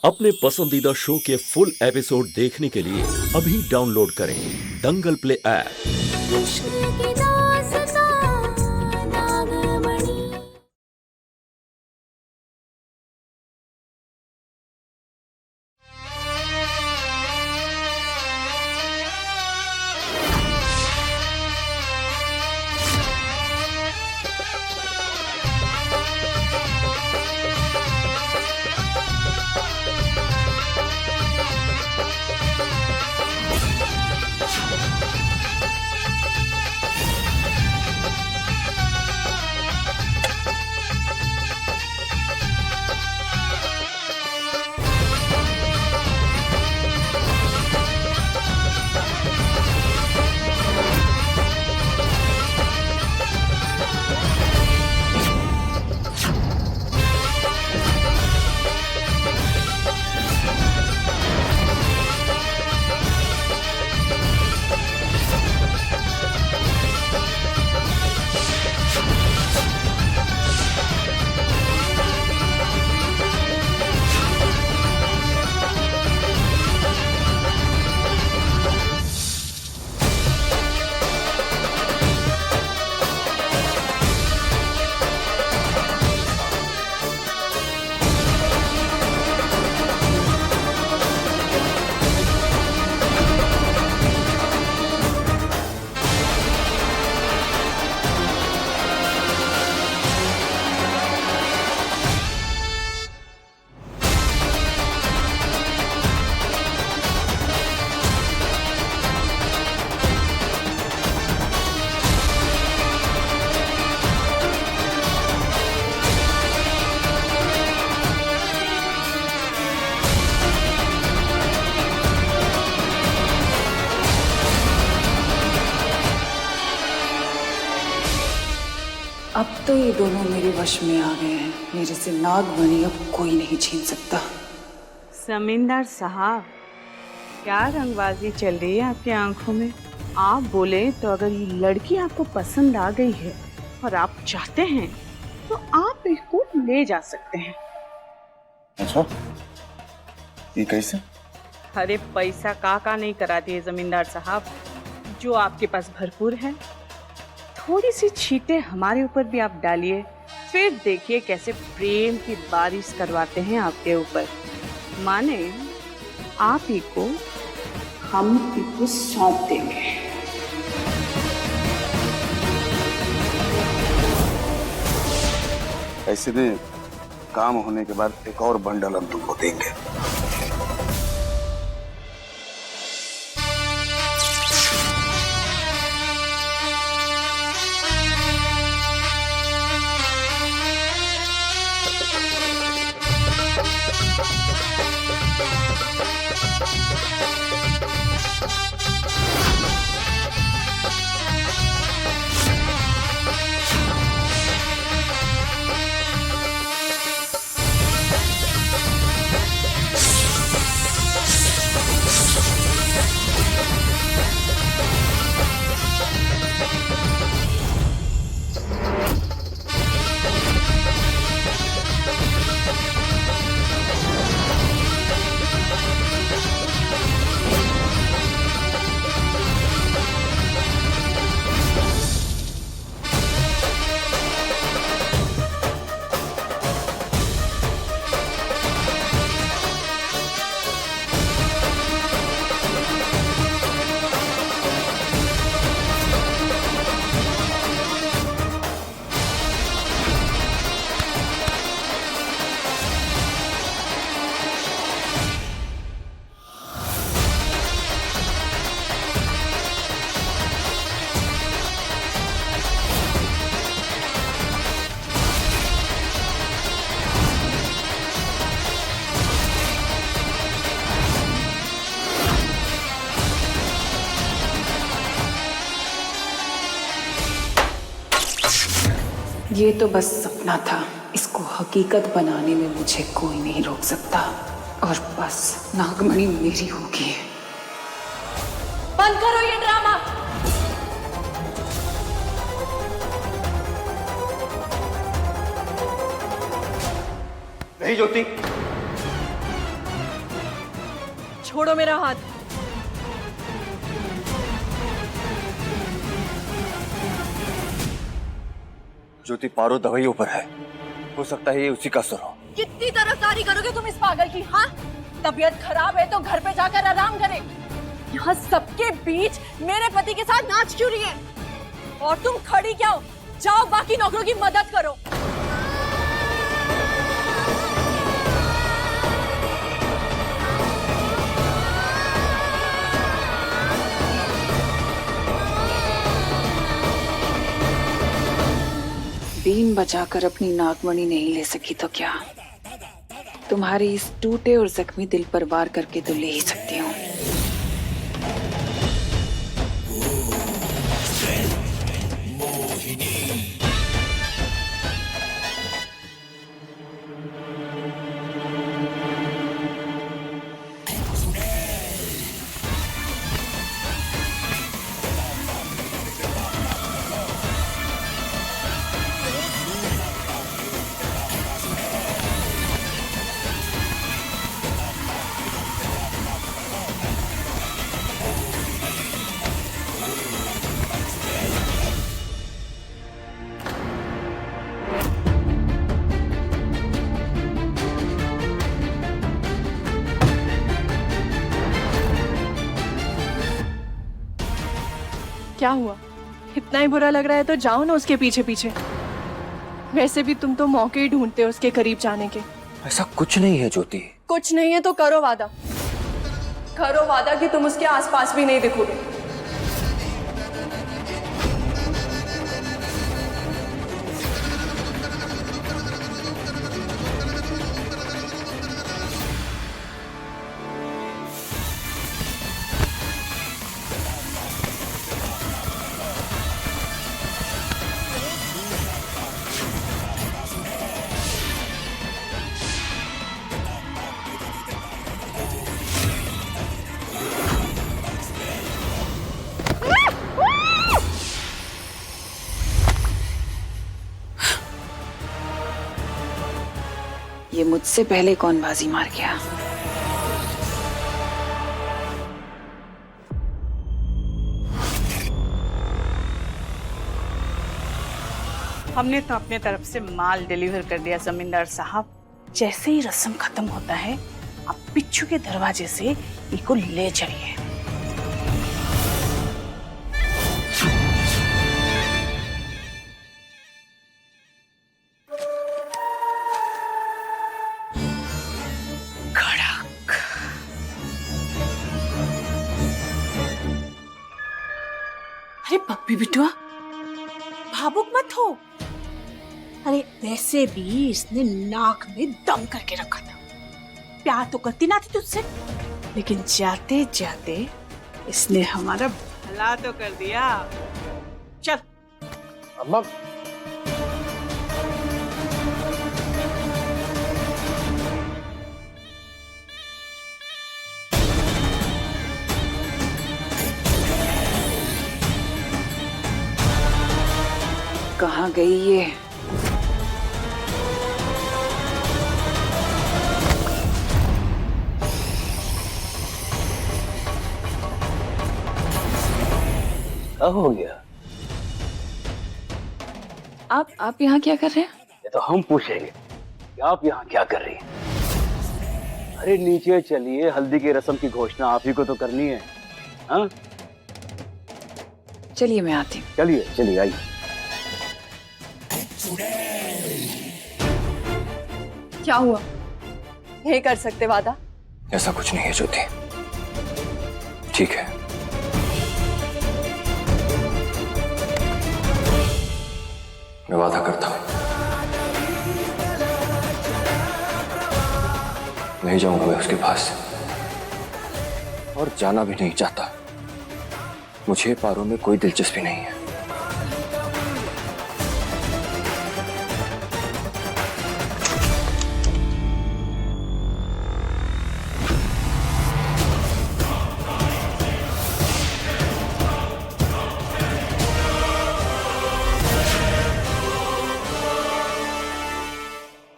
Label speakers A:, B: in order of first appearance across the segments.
A: अपने पसंदीदा शो के फुल एपिसोड देखने के लिए अभी डाउनलोड करें दंगल प्ले ऐप।
B: अब तो ये दोनों मेरे वश में आ गए हैं। मेरे से नागमणि अब कोई नहीं छीन सकता।
C: जमींदार साहब, क्या रंगबाजी चल रही है आपकी आंखों में? आप बोले तो अगर ये लड़की आपको पसंद आ गई है और आप चाहते हैं तो आप इसको ले जा सकते हैं।
D: अच्छा, ये कैसे?
C: अरे पैसा का नहीं करा दिए जमींदार साहब, जो आपके पास भरपूर है। थोड़ी सी छींटे हमारे ऊपर भी आप डालिए, फिर देखिए कैसे प्रेम की बारिश करवाते हैं आपके ऊपर। माने आप ही को हम इनको सौंप देंगे।
D: ऐसे में काम होने के बाद एक और बंडल हम तुमको देंगे।
B: ये तो बस सपना था। इसको हकीकत बनाने में मुझे कोई नहीं रोक सकता। और बस नागमणि मेरी होगी। बंद करो ये ड्रामा।
D: नहीं ज्योति,
E: छोड़ो मेरा हाथ।
D: ज्योति, पारो दवाइयों पर है, हो सकता है ये उसी का असर हो।
E: कितनी तरफदारी करोगे तुम इस पागल की? हाँ, तबीयत खराब है तो घर पे जाकर आराम करे। यहाँ सबके बीच मेरे पति के साथ नाच क्यों रही है? और तुम खड़ी क्या हो? जाओ बाकी नौकरों की मदद करो।
B: बीन बजाकर अपनी नागमणि नहीं ले सकी तो क्या, तुम्हारे इस टूटे और जख्मी दिल पर वार करके तो ले ही सकती हूँ।
E: क्या हुआ? इतना ही बुरा लग रहा है तो जाओ ना उसके पीछे पीछे। वैसे भी तुम तो मौके ही ढूंढते हो उसके करीब जाने के।
D: ऐसा कुछ नहीं है ज्योति।
E: कुछ नहीं है तो करो वादा। करो वादा कि तुम उसके आसपास भी नहीं दिखोगे।
B: ये मुझसे पहले कौन बाजी मार गया?
C: हमने तो अपने तरफ से माल डिलीवर कर दिया जमींदार साहब। जैसे ही रस्म खत्म होता है, आप पिच्चू के दरवाजे से इनको ले जाइए।
F: अरे पप्पी बिटुआ, भावुक मत हो। अरे वैसे भी इसने नाक में दम करके रखा था। प्यार तो करती ना थी तुझसे, लेकिन जाते जाते इसने हमारा
C: भला तो कर दिया।
F: चल।
D: अम्मा,
B: कहाँ गई ये?
D: क्या हो गया?
B: आप यहाँ क्या कर रहे हैं?
G: ये तो हम पूछेंगे कि आप यहाँ क्या कर रही हैं? अरे नीचे चलिए, हल्दी की रस्म की घोषणा आप ही को तो करनी है। हाँ,
B: चलिए मैं आती हूँ।
G: चलिए चलिए आइए।
E: क्या हुआ? नहीं कर सकते वादा?
D: ऐसा कुछ नहीं है ज्योति, ठीक है। मैं वादा करता हूं, नहीं जाऊंगा मैं उसके पास, और जाना भी नहीं चाहता। मुझे पारो में कोई दिलचस्पी नहीं है।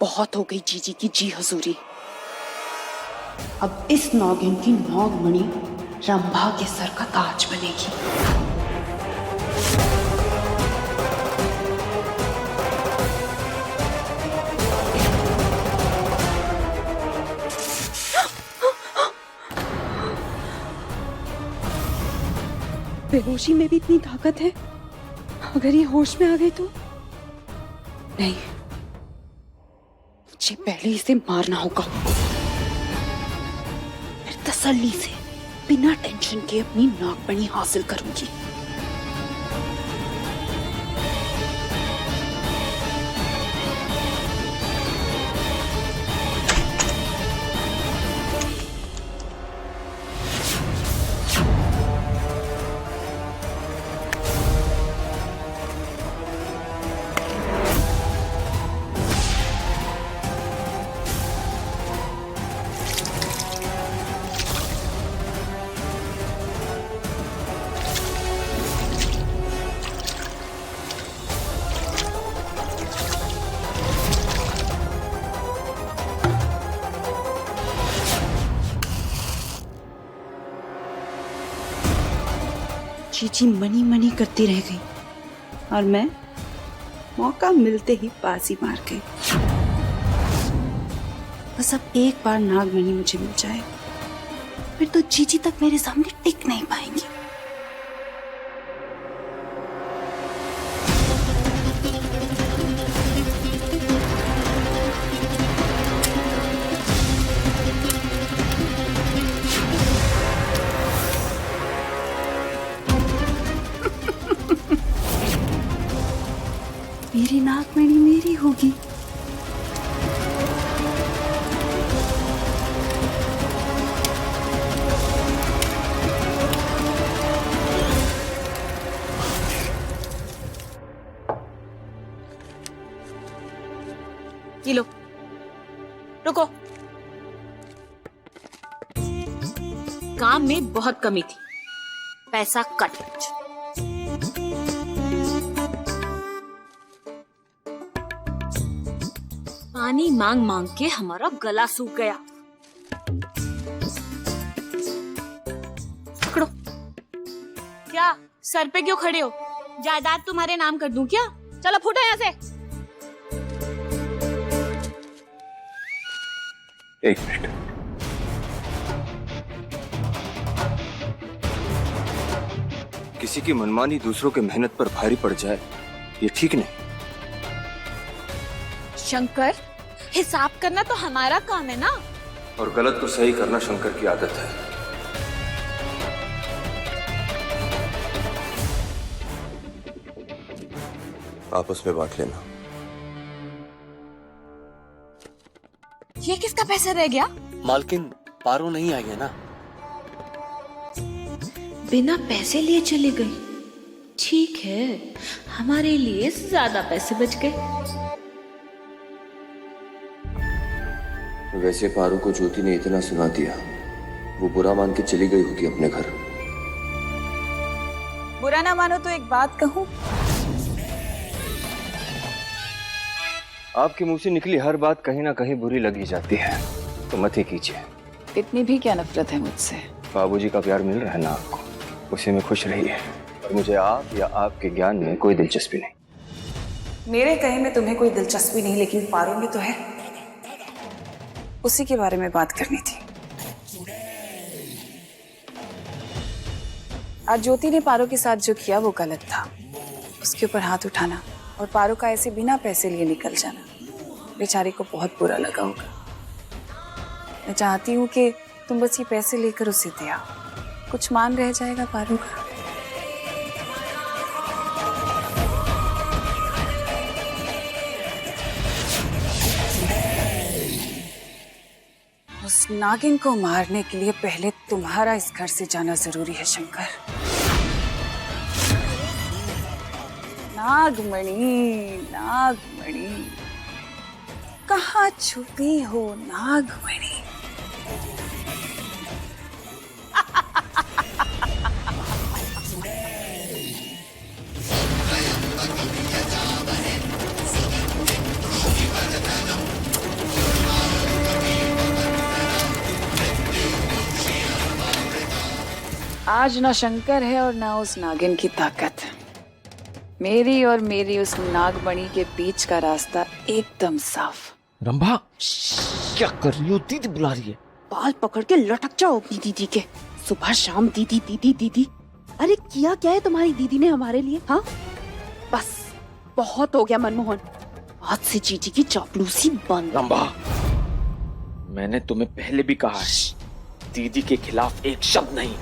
B: बहुत हो गई जीजी की जी हजूरी। अब इस नागिन की नागमणि रंभा के सर का ताज बनेगी। बेहोशी में भी इतनी ताकत है, अगर ये होश में आ गई तो नहीं, मुझे पहले इसे मारना होगा। फिर तसल्ली से बिना टेंशन के अपनी नागमणि हासिल करूंगी। चीची मनी मनी करती रह गई और मैं मौका मिलते ही बाजी मार गई। बस अब एक बार नागमणि मुझे मिल जाए, फिर तो चीची तक मेरे सामने टिक नहीं पाएंगी। मेरी नागमणि मेरी होगी।
F: ये लो, रुको। काम में बहुत कमी थी, पैसा कट। पानी मांग मांग के हमारा गला सूख गया। पकड़ो। क्या सर पे क्यों खड़े हो? जायदाद तुम्हारे नाम कर दूं क्या? चलो फूटो यहाँ से।
D: एक मिनट। किसी की मनमानी दूसरों के मेहनत पर भारी पड़ जाए, ये ठीक नहीं।
F: शंकर, हिसाब करना तो हमारा काम है ना।
D: और गलत को सही करना शंकर की आदत है। आपस में बांट लेना।
F: ये किसका पैसा रह गया?
G: मालकिन पारो नहीं आई है ना।
B: बिना पैसे लिए चली गई। ठीक है, हमारे लिए ज्यादा पैसे बच गए।
D: वैसे पारू को ज्योति ने इतना सुना दिया, वो बुरा मान के चली गई होगी अपने घर।
E: बुरा ना मानो तो एक बात कहूं,
D: आपके मुंह से निकली हर बात कहीं ना कहीं बुरी लगी जाती है, तो मत ही कीजिए।
E: इतनी भी क्या नफरत है मुझसे?
D: बाबूजी का प्यार मिल रहा है ना आपको, उसी में खुश रहिए। और मुझे आप या आपके ज्ञान में कोई दिलचस्पी नहीं।
E: मेरे कहे में तुम्हें कोई दिलचस्पी नहीं, लेकिन पारो में तो है। उसी के बारे में बात करनी थी। आज ज्योति ने पारो के साथ जो किया वो गलत था। उसके ऊपर हाथ उठाना और पारो का ऐसे बिना पैसे लिए निकल जाना, बेचारी को बहुत बुरा लगा होगा। मैं चाहती हूँ कि तुम बस ये पैसे लेकर उसे दे आओ, कुछ मान रह जाएगा पारो का। उस नागिन को मारने के लिए पहले तुम्हारा इस घर से जाना जरूरी है शंकर। नागमणि, नागमणि, कहाँ छुपी हो नागमणि?
B: आज ना शंकर है और ना उस नागिन की ताकत। मेरी और मेरी उस नागमणि के बीच का रास्ता एकदम साफ।
H: रंभा क्या कर रही हो? दीदी बुला रही है।
F: बाल पकड़ के लटक जाओ अपनी दीदी के। सुबह शाम दीदी दीदी दीदी। अरे किया क्या है तुम्हारी दीदी ने हमारे लिए? हाँ बस बहुत हो गया मनमोहन। आज से जीजी की चापलूसी बंद।
H: रंभा मैंने तुम्हें पहले भी कहा है, दीदी के खिलाफ एक शब्द नहीं।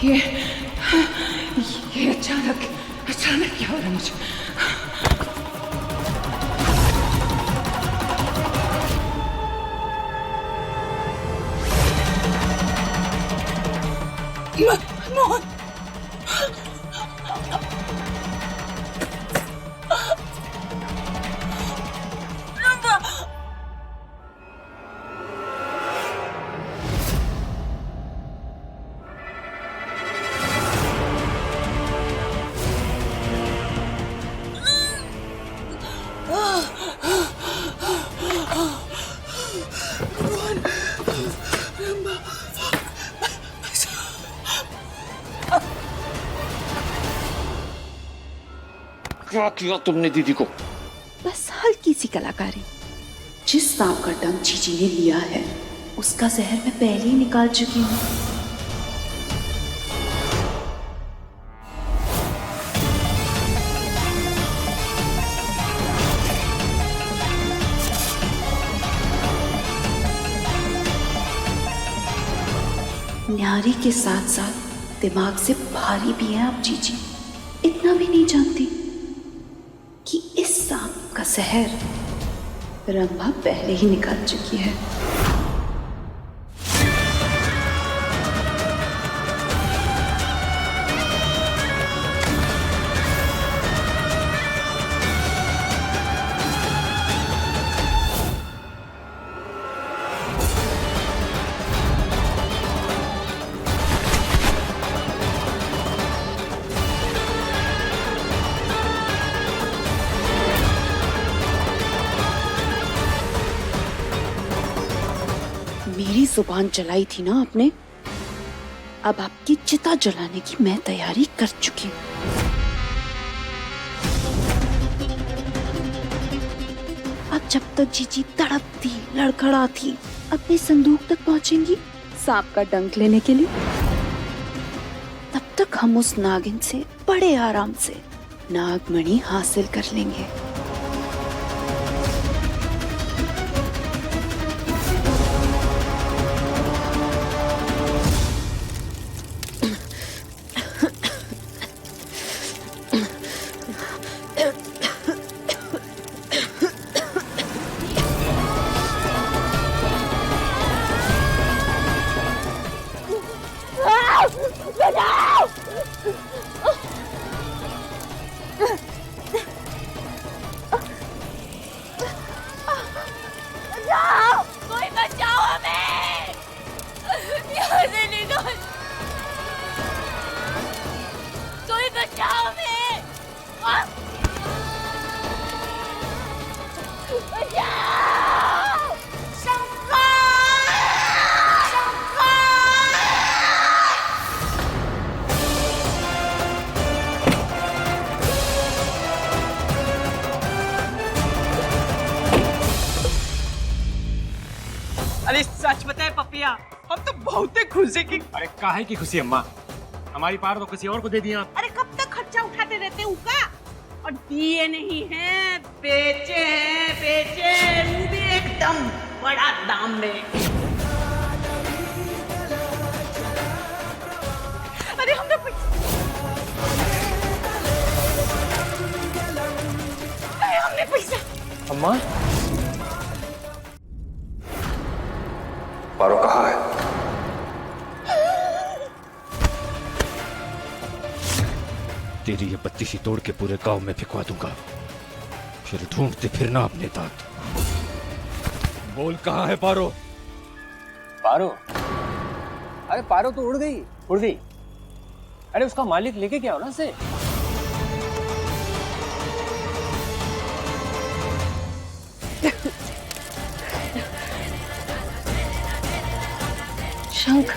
B: ये अचानक क्या हो रहा है मुझे?
F: मोहन
H: क्या किया तुमने दीदी को?
F: बस हल्की सी कलाकारी।
B: जिस सांप का डंक जीजी ने लिया है उसका जहर मैं पहले ही निकाल चुकी हूँ। न्यारी के साथ साथ दिमाग से भारी भी हैं आप जीजी। इतना भी नहीं जानती कि इस सांप का जहर रंभा पहले ही निकाल चुकी है। मेरी जुबान चलाई थी ना आपने, अब आपकी चिता जलाने की मैं तैयारी कर चुकी हूँ। अब जब तक जीजी तड़पती लड़खड़ाती अपने संदूक तक पहुंचेंगी सांप का डंक लेने के लिए, तब तक हम उस नागिन से बड़े आराम से नागमणि हासिल कर लेंगे।
E: कोई बचाओ हमें! यहाँ से निकल! कोई बचाओ हमें! बचाओ! शंकर! शंकर!
C: अरे सच बताए पपिया, हम तो बहुत खुश है कि
I: अरे काहे की खुशी अम्मा, हमारी पार तो किसी और को दे दिया।
F: अरे कब तक खर्चा उठाते रहते हो का?
C: और दिए नहीं हैं, बेचे हैं, बेचे वो भी एकदम बड़ा दाम में। अरे हमने पैसा
D: अम्मा पारो कहाँ है?
I: तेरी ये बत्तीसी तोड़ के पूरे गांव में फिकवा दूंगा, फिर ढूंढते फिरना अपने दांत। बोल कहाँ है पारो?
D: पारो
G: अरे पारो तो उड़ गई। उड़ गई? अरे उसका मालिक लेके क्या हो ना उसे।
B: शंख